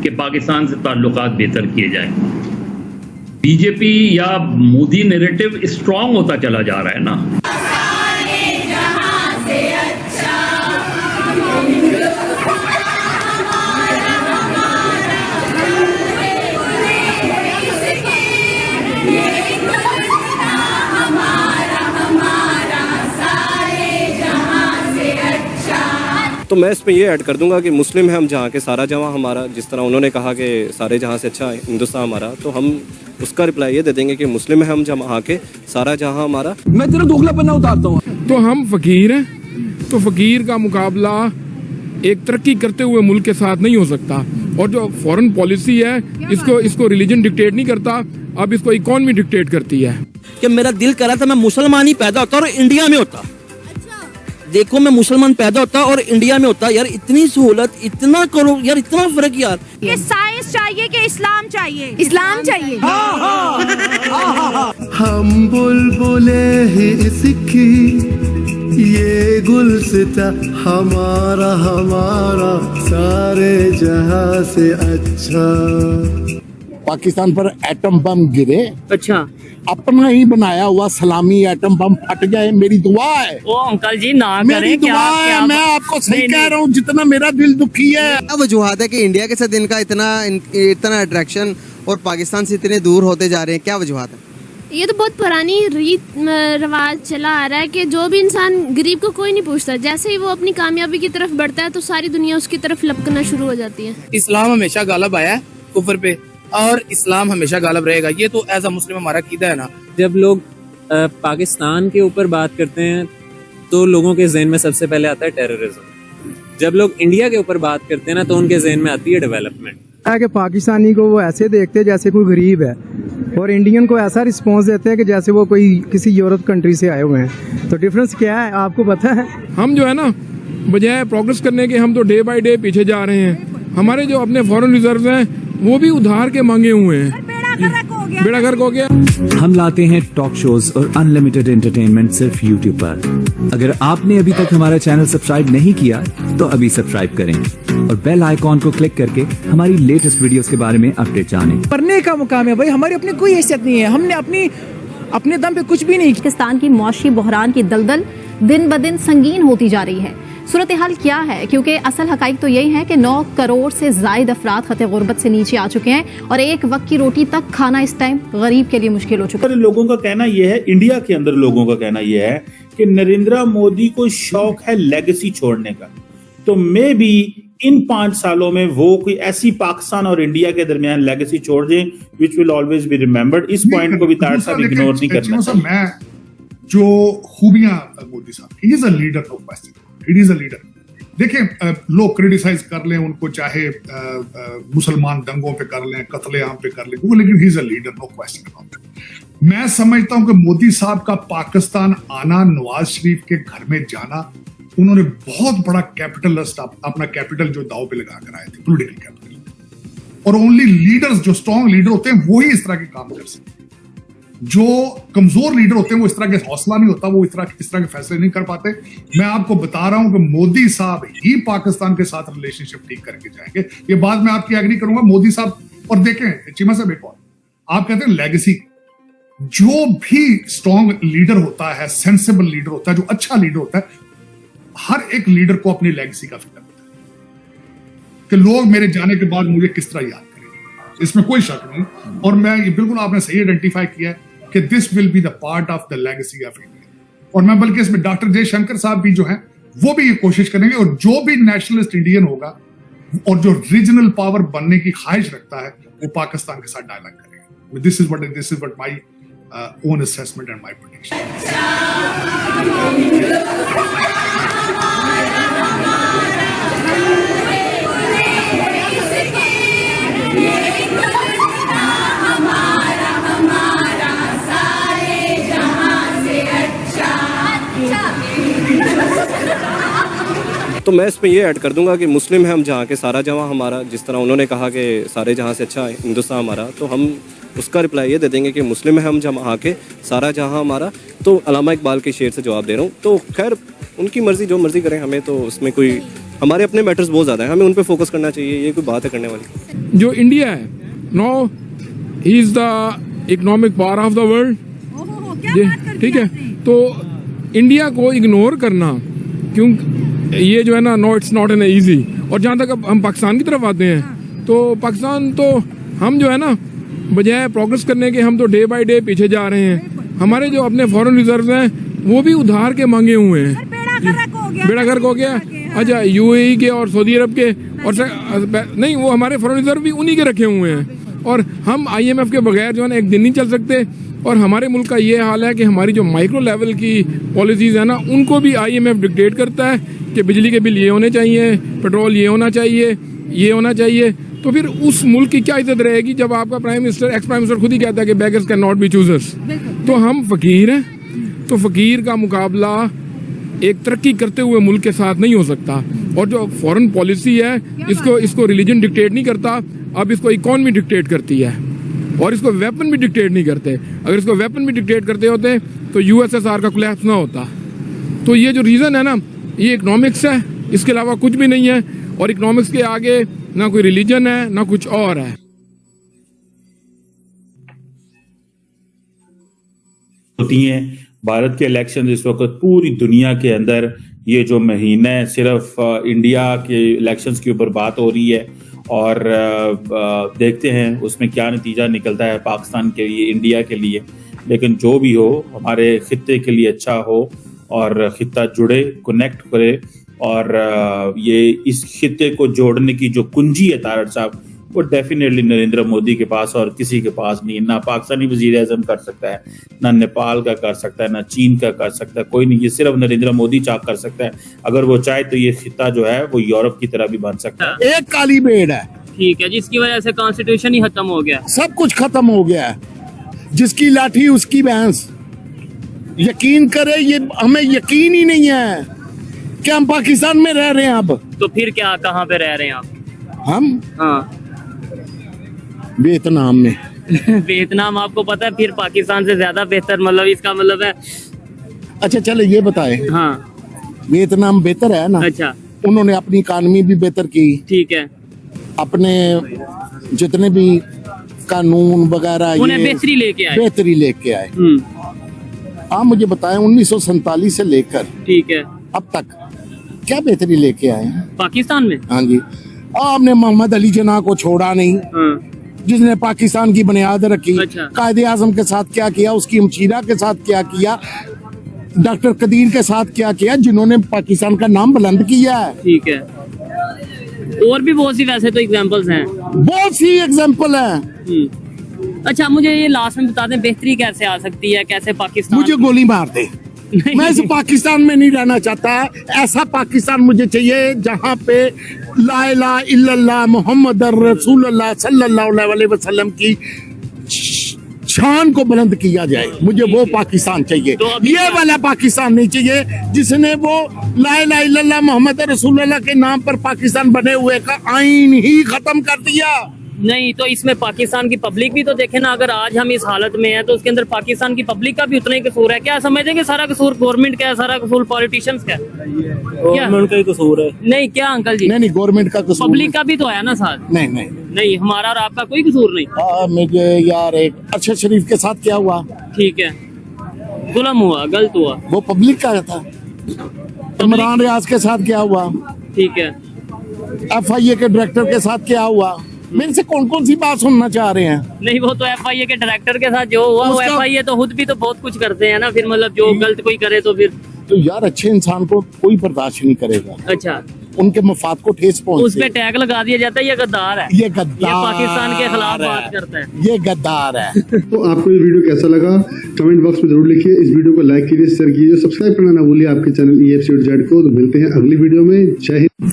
कि पाकिस्तान से ताल्लुकात बेहतर किए जाएं। बीजेपी या मोदी नैरेटिव स्ट्रांग होता चला जा रहा है ना। तो मैं इसमें ये ऐड कर दूंगा कि मुस्लिम है हम जहाँ के सारा जहाँ हमारा, जिस तरह उन्होंने कहा कि सारे जहाँ से अच्छा हिंदुस्तान हमारा, तो हम उसका रिप्लाई ये दे देंगे कि मुस्लिम है हम जहाँ के सारा जहाँ हमारा। मैं तेरा दोगलापना उतारता हूँ। तो हम फकीर हैं, तो फकीर का मुकाबला एक तरक्की करते हुए मुल्क के साथ नहीं हो सकता। और जो फॉरेन पॉलिसी है इसको रिलीजन डिक्टेट नहीं करता, अब इसको इकोनॉमी डिक्टेट करती है। कि मेरा दिल करा था मैं मुसलमान ही पैदा होता और इंडिया में होता। देखो मैं मुसलमान पैदा होता और इंडिया में होता। यार इतनी सहूलत, इतना करो यार, इतना फर्क यार। ये साइंस चाहिए कि इस्लाम चाहिए? इस्लाम चाहिए। हम बुलबुले ही सिक्की, ये गुलसिता हमारा हमारा सारे जहां से अच्छा। पाकिस्तान पर एटम बम गिरे, अच्छा अपना ही बनाया हुआ सलामी एटम बम फट जाए, मेरी दुआ है। ओ अंकल जी ना करें, मेरी दुआ है। मैं आपको सही कह रहा हूँ, जितना मेरा दिल दुखी है। क्या वजूहत है कि इंडिया के साथ इनका इतना अट्रैक्शन और पाकिस्तान से इतने दूर होते जा रहे हैं? क्या वजूहत है? ये तो बहुत पुरानी रीत रवाज चला आ रहा है कि जो भी इंसान गरीब को कोई नहीं पूछता, जैसे ही वो अपनी कामयाबी की तरफ बढ़ता है तो सारी दुनिया उसकी तरफ लपकना शुरू हो जाती है। इस्लाम हमेशा गालिब आया है कुफर पे, और इस्लाम हमेशा गालिब रहेगा। ये तो एज अ मुस्लिम हमारा कीदा है ना। जब लोग पाकिस्तान के ऊपर बात करते हैं तो लोगों के ज़हन में सबसे पहले आता है टेररिज्म। जब लोग इंडिया के ऊपर बात करते हैं ना तो उनके ज़हन में आती है डेवलपमेंट। कि पाकिस्तानी को वो ऐसे देखते हैं जैसे कोई गरीब है, और इंडियन को ऐसा रिस्पॉन्स देते हैं कि जैसे वो कोई किसी यूरोप कंट्री से आए हुए हैं। तो डिफरेंस क्या है आपको पता है? हम जो है ना, बजाय प्रोग्रेस करने के हम तो डे बाय डे पीछे जा रहे हैं। हमारे जो अपने फॉरेन रिजर्व हैं वो भी उधार के मांगे हुए हैं। बेड़ा गर्क हो गया। हम लाते हैं टॉक शोज और अनलिमिटेड एंटरटेनमेंट सिर्फ यूट्यूब पर। अगर आपने अभी तक हमारा चैनल सब्सक्राइब नहीं किया तो अभी सब्सक्राइब करें और बेल आइकॉन को क्लिक करके हमारी लेटेस्ट वीडियोस के बारे में अपडेट जानें। पढ़ने का मुकाम है भाई, हमारी अपनी कोई हैसियत नहीं है, हमने अपने दम पे कुछ भी नहीं। पाकिस्तान की मौशी बहरान की दलदल दिन ब दिन संगीन होती जा रही है। सूरत हाल क्या है? क्योंकि असल हकाइक तो यही है कि 9 करोड़ से जायद अफराद खते गुर्बत से नीचे आ चुके हैं और एक वक्त की रोटी तक खाना इस टाइम गरीब के लिए मुश्किल हो चुका है। लोगों का कहना यह है, इंडिया के अंदर लोगों का कहना यह है कि नरेंद्र मोदी को शौक है लेगेसी छोड़ने का। तो मे बी इन 5 सालों में वो कोई ऐसी पाकिस्तान और इंडिया के दरमियान लेगेसी छोड़ दें which will always be remembered. इस पॉइंट को भी तार साहब इग्नोर नहीं करना चाहिए। मैं जो खूबियां मोदी साहब, he is a leader, no question, he is a leader. देखिए लोग क्रिटिसाइज कर लें उनको, चाहे मुसलमान दंगों पे कर लें, कत्लेआम पे कर लें वो, लेकिन he is a leader, no question about it. मैं समझता हूं कि मोदी साहब का पाकिस्तान आना, नवाज शरीफ के घर में जाना, उन्होंने बहुत बड़ा कैपिटलिस्ट अपना कैपिटल जो दाव पे लगा कर आए थे, पॉलिटिकल कैपिटल। और ओनली लीडर्स, जो स्ट्रॉन्ग लीडर होते हैं वही इस तरह के काम कर सकते हैं। जो कमजोर लीडर होते हैं वो इस तरह के हौसला नहीं होता, वो इस तरह के फैसले नहीं कर पाते। मैं आपको बता रहा हूं कि मोदी साहब ही पाकिस्तान के साथ रिलेशनशिप ठीक करके जाएंगे। ये बात मैं आपकी एग्री करूंगा। मोदी साहब, और देखें चीमा साहब एक और, आप कहते हैं लेगेसी, जो भी स्ट्रॉन्ग लीडर होता है, सेंसिबल लीडर होता है, जो अच्छा लीडर होता है, हर एक लीडर को अपनी लेगेसी का फिक्र होता है कि लोग मेरे जाने के बाद मुझे किस तरह याद करेंगे, इसमें कोई शक नहीं। और मैं ये बिल्कुल आपने सही आइडेंटिफाई किया है कि this will be the part of the legacy of India. और मैं बल्कि इसमें डॉक्टर जयशंकर साहब भी जो हैं वो भी ये कोशिश करेंगे, और जो भी नेशनलिस्ट इंडियन होगा और जो रीजनल पावर बनने की ख्वाहिश रखता है वो पाकिस्तान के साथ डायलॉग करेगा। This is what my own assessment and my prediction. तो मैं इसमें ये ऐड कर दूंगा कि मुस्लिम है हम जहाँ के सारा जहाँ हमारा, जिस तरह उन्होंने कहा कि सारे जहाँ से अच्छा हिंदुस्तान हमारा, तो हम उसका रिप्लाई ये दे देंगे कि मुस्लिम है हम जहाँ के सारा जहाँ हमारा। तो अल्लामा इकबाल के शेर से जवाब दे रहा हूँ। तो खैर उनकी मर्जी, जो मर्जी करें, हमें तो उसमें कोई, हमारे अपने मैटर्स बहुत ज़्यादा हैं, हमें उन पे फोकस करना चाहिए, ये कोई बात है करने वाली। जो इंडिया है no he is the economic power of the world, ठीक है। तो इंडिया को इग्नोर करना, क्यों ये जो है ना, no it's not an easy. और जहाँ तक अब हम पाकिस्तान की तरफ आते हैं तो पाकिस्तान तो हम जो है ना, बजाय प्रोग्रेस करने के हम तो डे बाय डे पीछे जा रहे हैं। हमारे जो अपने फॉरेन रिजर्व हैं वो भी उधार के मांगे हुए हैं, बेड़ा गर्क हो गया। अच्छा, यूएई के और सऊदी अरब के और नहीं, वो हमारे फॉरेन रिजर्व भी उन्हीं के रखे हुए हैं। और हम आईएमएफ के बगैर जो है ना एक दिन नहीं चल सकते। और हमारे मुल्क का ये हाल है कि हमारी जो माइक्रो लेवल की पॉलिसीज है ना, उनको भी आईएमएफ डिक्टेट करता है कि बिजली के बिल ये होने चाहिए, पेट्रोल ये होना चाहिए, ये होना चाहिए। तो फिर उस मुल्क की क्या इज्जत रहेगी जब आपका prime minister, ex prime minister खुद ही कहता है कि beggars can not be choosers. तो हम फकीर हैं, तो फकीर का मुकाबला एक तरक्की करते हुए मुल्क के साथ नहीं हो सकता। और जो फॉरेन पॉलिसी है इसको रिलीजन डिक्टेट नहीं करता, अब इसको इकोनॉमी डिक्टेट करती है। और इसको वेपन भी डिक्टेट नहीं करते। अगर इसको वेपन भी डिक्टेट करते होते तो यूएसएसआर का कोलैप्स ना होता। तो ये जो रीजन है ना, ये इकोनॉमिक्स है, इसके अलावा कुछ भी नहीं है। और इकोनॉमिक्स के आगे ना कोई रिलीजन है ना कुछ और है। होती हैं भारत के इलेक्शन इस वक्त पूरी दुनिया के अंदर, ये जो महीना है सिर्फ इंडिया के इलेक्शंस के ऊपर बात हो रही है। और देखते हैं उसमें क्या नतीजा निकलता है पाकिस्तान के लिए, इंडिया के लिए। लेकिन जो भी हो, हमारे खित्ते के लिए अच्छा हो और खित्ता जुड़े, कनेक्ट करे। और ये इस खित्ते को जोड़ने की जो कुंजी है तारड़ साहब, वो डेफिनेटली नरेंद्र मोदी के पास और किसी के पास नहीं। ना पाकिस्तानी वजीर आज़म कर सकता है, ना नेपाल का कर सकता है, ना चीन का कर सकता है, कोई नहीं। ये सिर्फ नरेंद्र मोदी कर सकता है। अगर वो चाहे तो ये खित्ता जो है वो यूरोप की तरह भी बन सकता है। एक काली बेड़ है, ठीक है, जिसकी वजह से कॉन्स्टिट्यूशन ही खत्म हो गया, सब कुछ खत्म हो गया है। जिसकी लाठी उसकी भैंस। यकीन करे, ये हमें यकीन ही नहीं है कि हम पाकिस्तान में रह रहे हैं अब। तो फिर क्या, कहाँ पे रह रहे हैं आप? हम हाँ वियतनाम में। वियतनाम आपको पता है फिर पाकिस्तान से ज्यादा बेहतर, मतलब इसका मतलब है। अच्छा चले ये बताए, हाँ वियतनाम बेहतर है ना? अच्छा, उन्होंने अपनी इकानमी भी बेहतर की, ठीक है, अपने जितने भी कानून वगैरह उन्हें बेहतरी लेके आए। आप मुझे बताएं 1947 से लेकर ठीक है अब तक क्या बेहतरी लेके आए हैं पाकिस्तान में? हाँ जी, आपने मोहम्मद अली जिन्ना को छोड़ा नहीं, जिसने पाकिस्तान की बुनियाद रखी। अच्छा। कायदे आजम के साथ क्या किया, उसकी हमशीरा के साथ क्या किया, डॉक्टर कदीर के साथ क्या किया, जिन्होंने पाकिस्तान का नाम बुलंद किया है। ठीक है, और भी बहुत सी वैसे तो एग्जांपल्स हैं, बहुत सी एग्जांपल हैं। अच्छा, मुझे ये लास्ट में बता दें, बेहतरी कैसे आ सकती है, कैसे पाकिस्तान? मुझे गोली मार दे, मैं इस पाकिस्तान में नहीं रहना चाहता। ऐसा पाकिस्तान मुझे चाहिए जहाँ पे ला इलाहा इल्लल्लाह मुहम्मद रसूलुल्लाह सल्लल्लाहु अलैहि वसल्लम की शान को बुलंद किया जाए। मुझे वो पाकिस्तान चाहिए, तो ये वाला पाकिस्तान नहीं चाहिए जिसने वो ला इलाहा इल्लल्लाह मुहम्मद रसूलुल्लाह के नाम पर पाकिस्तान बने हुए का आईन ही खत्म कर दिया। नहीं, तो इसमें पाकिस्तान की पब्लिक भी तो देखे ना। अगर आज हम इस हालत में हैं तो उसके अंदर पाकिस्तान की पब्लिक का भी उतना ही कसूर है। क्या समझेंगे सारा कसूर गवर्नमेंट का है, सारा कसूर पॉलिटिशियंस का है? गवर्नमेंट का ही कसूर है? नहीं, क्या अंकल जी? नहीं, गवर्नमेंट का कसूर, पब्लिक का भी तो है ना साथ। नहीं, हमारा और आपका कोई कसूर नहीं। मुझे यार एक अरशद शरीफ के साथ क्या हुआ? ठीक है, जुल्म हुआ, गलत हुआ, वो पब्लिक का था। इमरान रियाज के साथ क्या हुआ? ठीक है, FIA के डायरेक्टर के साथ क्या हुआ? मेरे से कौन कौन सी बात सुनना चाह रहे हैं? नहीं, वो तो FIA के डायरेक्टर के साथ जो हुआ, वो FIA तो खुद भी तो बहुत कुछ करते हैं ना। फिर मतलब जो गलत कोई करे तो फिर तो यार अच्छे इंसान को कोई बर्दाश्त नहीं करेगा। अच्छा, उनके मफाद को ठेस पहुंचे, उस पे टैग लगा दिया जाता है ये गद्दार है, ये गद्दार, ये पाकिस्तान के खिलाफ बात करता है, ये गद्दार है। तो आपको ये वीडियो कैसा लगा कमेंट बॉक्स में जरूर लिखिए। इस वीडियो को लाइक कीजिए, शेयर कीजिए, सब्सक्राइब करना ना भूलिए आपके चैनल EFC को। तो मिलते हैं अगली वीडियो में। जय हिंद।